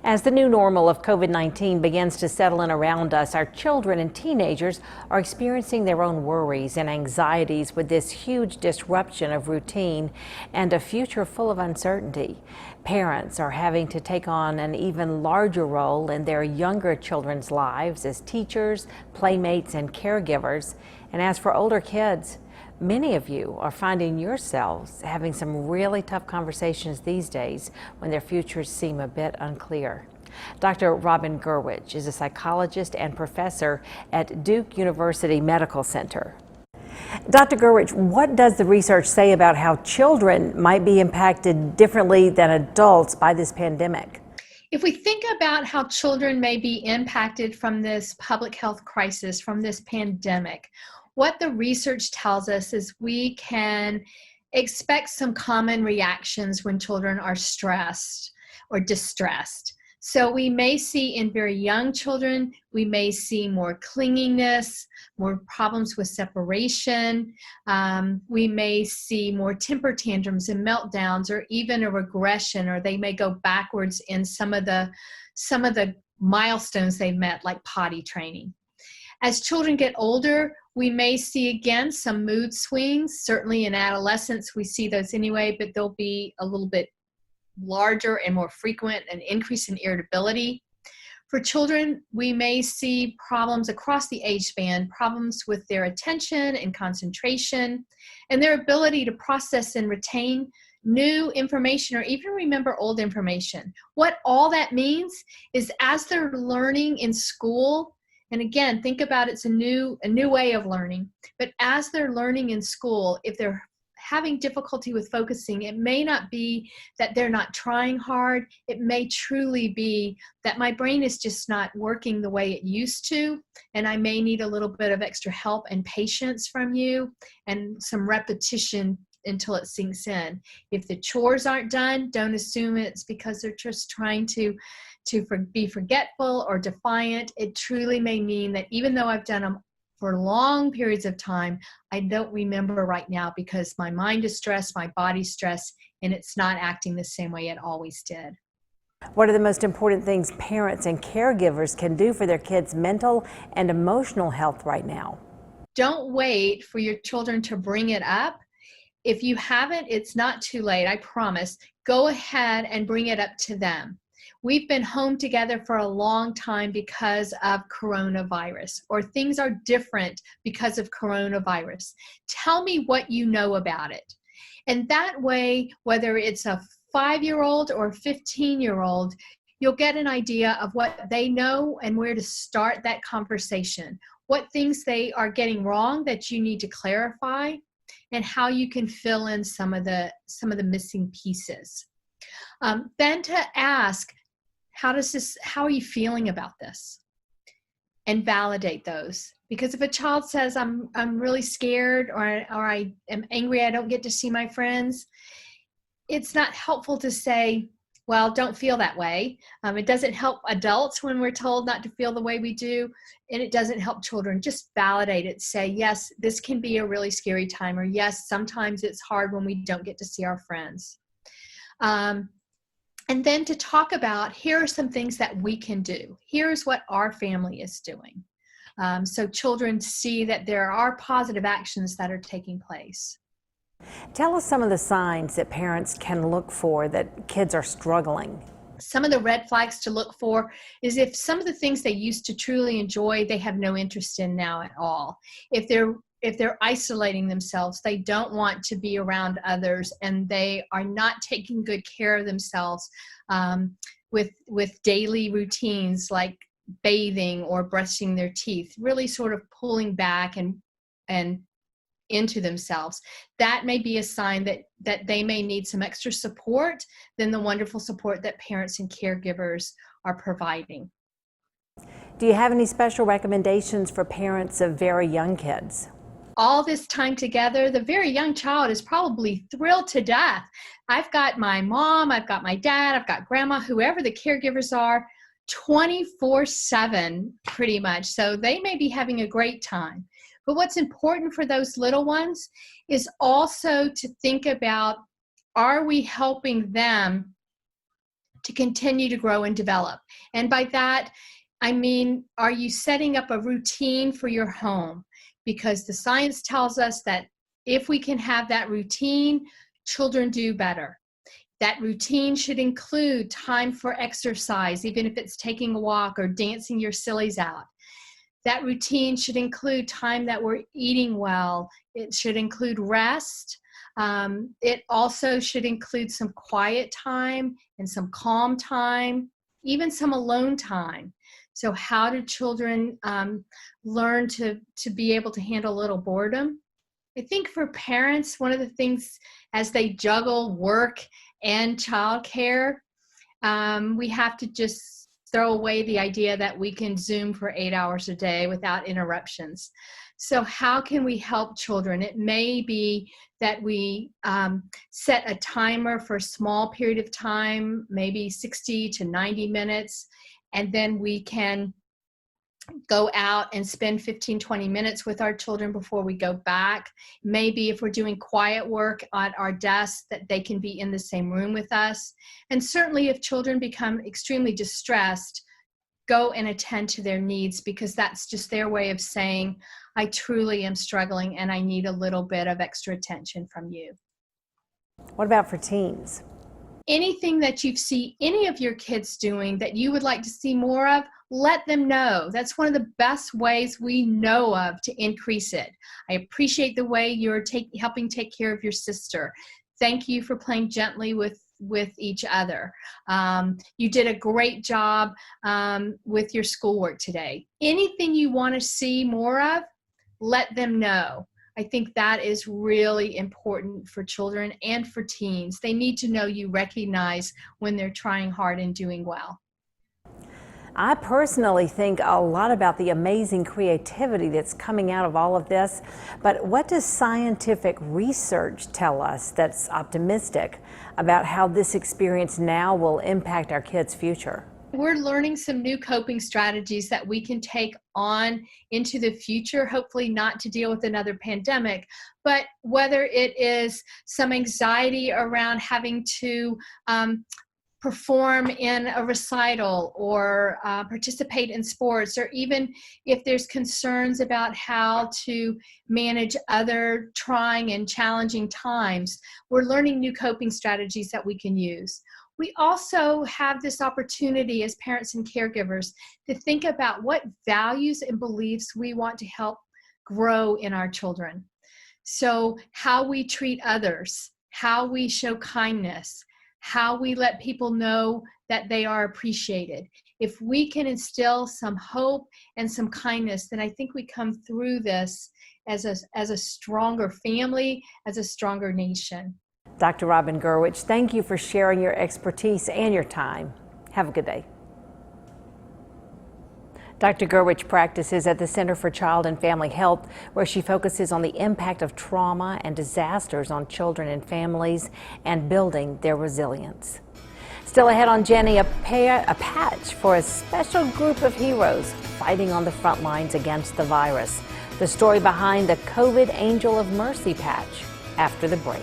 As the new normal of COVID-19 begins to settle in around us, our children and teenagers are experiencing their own worries and anxieties with this huge disruption of routine and a future full of uncertainty. Parents are having to take on an even larger role in their younger children's lives as teachers, playmates, and caregivers. And as for older kids, many of you are finding yourselves having some really tough conversations these days when their futures seem a bit unclear. Dr. Robin Gurwitch is a psychologist and professor at Duke University Medical Center. Dr. Gurwitch, what does the research say about how children might be impacted differently than adults by this pandemic? If we think about how children may be impacted from this public health crisis, from this pandemic, what the research tells us is we can expect some common reactions when children are stressed or distressed. So we may see in very young children, we may see more clinginess, more problems with separation. We may see more temper tantrums and meltdowns, or even a regression, or they may go backwards in some of the milestones they've met, like potty training. As children get older, we may see again some mood swings. Certainly in adolescence, we see those anyway, but they'll be a little bit larger and more frequent, an increase in irritability. For children, we may see problems across the age span, problems with their attention and concentration, and their ability to process and retain new information or even remember old information. What all that means is as they're learning in school, and again, think about it's a new way of learning. But as they're learning in school, if they're having difficulty with focusing, it may not be that they're not trying hard. It may truly be that my brain is just not working the way it used to, and I may need a little bit of extra help and patience from you and some repetition until it sinks in. If the chores aren't done, don't assume it's because they're just trying to be forgetful or defiant. It truly may mean that even though I've done them for long periods of time, I don't remember right now because my mind is stressed, my body's stressed, and it's not acting the same way it always did. What are the most important things parents and caregivers can do for their kids' mental and emotional health right now? Don't wait for your children to bring it up. If you haven't, it's not too late, I promise. Go ahead and bring it up to them. We've been home together for a long time because of coronavirus, or things are different because of coronavirus. Tell me what you know about it. And that way, whether it's a 5-year-old or a 15-year-old, you'll get an idea of what they know and where to start that conversation, what things they are getting wrong that you need to clarify, and how you can fill in some of the missing pieces. Then to ask, how are you feeling about this? And validate those. Because if a child says, I'm really scared, or I am angry I don't get to see my friends, it's not helpful to say, well, don't feel that way. It doesn't help adults when we're told not to feel the way we do, and it doesn't help children. Just validate it. Say, yes, this can be a really scary time, or yes, sometimes it's hard when we don't get to see our friends. And then to talk about, here are some things that we can do. Here's what our family is doing. So children see that there are positive actions that are taking place. Tell us some of the signs that parents can look for that kids are struggling. Some of the red flags to look for is if some of the things they used to truly enjoy, they have no interest in now at all. If they're isolating themselves, they don't want to be around others, and they are not taking good care of themselves with daily routines like bathing or brushing their teeth, really sort of pulling back and into themselves. That may be a sign that they may need some extra support than the wonderful support that parents and caregivers are providing. Do you have any special recommendations for parents of very young kids? All this time together, the very young child is probably thrilled to death. I've got my mom, I've got my dad, I've got grandma, whoever the caregivers are, 24/7 pretty much. So they may be having a great time. But what's important for those little ones is also to think about, are we helping them to continue to grow and develop. And by that, I mean, are you setting up a routine for your home? Because the science tells us that if we can have that routine, children do better. That routine should include time for exercise, even if it's taking a walk or dancing your sillies out. That routine should include time that we're eating well. It should include rest. It also should include some quiet time and some calm time, even some alone time. So how do children learn to be able to handle a little boredom? I think for parents, one of the things as they juggle work and childcare, we have to just throw away the idea that we can Zoom for 8 hours a day without interruptions. So how can we help children? It may be that we set a timer for a small period of time, maybe 60 to 90 minutes, and then we can go out and spend 15-20 minutes with our children before we go back. Maybe if we're doing quiet work at our desk, that they can be in the same room with us. And certainly if children become extremely distressed, go and attend to their needs, because that's just their way of saying, I truly am struggling and I need a little bit of extra attention from you. What about for teens? Anything that you see any of your kids doing that you would like to see more of, let them know. That's one of the best ways we know of to increase it. I appreciate the way you're helping take care of your sister. Thank you for playing gently with each other. You did a great job with your schoolwork today. Anything you want to see more of, let them know. I think that is really important for children and for teens. They need to know you recognize when they're trying hard and doing well. I personally think a lot about the amazing creativity that's coming out of all of this, but what does scientific research tell us that's optimistic about how this experience now will impact our kids' future? We're learning some new coping strategies that we can take on into the future, hopefully not to deal with another pandemic, but whether it is some anxiety around having to perform in a recital or participate in sports, or even if there's concerns about how to manage other trying and challenging times, we're learning new coping strategies that we can use. We also have this opportunity as parents and caregivers to think about what values and beliefs we want to help grow in our children. So how we treat others, how we show kindness, how we let people know that they are appreciated. If we can instill some hope and some kindness, then I think we come through this as a stronger family, as a stronger nation. Dr. Robin Gurwitch, thank you for sharing your expertise and your time. Have a good day. Dr. Gurwitch practices at the Center for Child and Family Health, where she focuses on the impact of trauma and disasters on children and families and building their resilience. Still ahead on Jennie, a patch for a special group of heroes fighting on the front lines against the virus. The story behind the COVID Angel of Mercy patch after the break.